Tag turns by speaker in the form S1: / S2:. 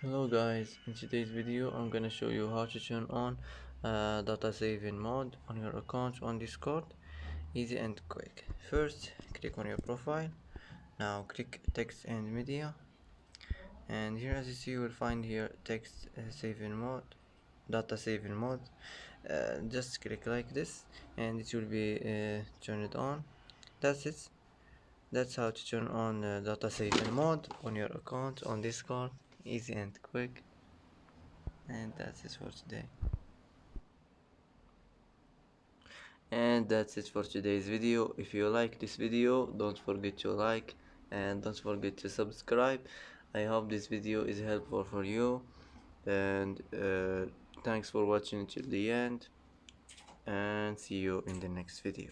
S1: Hello guys, in today's video I'm gonna show you how to turn on data saving mode on your account on Discord. Easy and quick. First, click on your profile. Now click text and media, and here as you see you will find here text saving mode, data saving mode. Just click like this and it will be turned on. That's it. That's how to turn on data saving mode on your account on Discord. Easy and quick. And that's it for today. And that's it for today's video. If you like this video, don't forget to like and don't forget to subscribe. I hope this video is helpful for you, and thanks for watching till the end, and see you in the next video.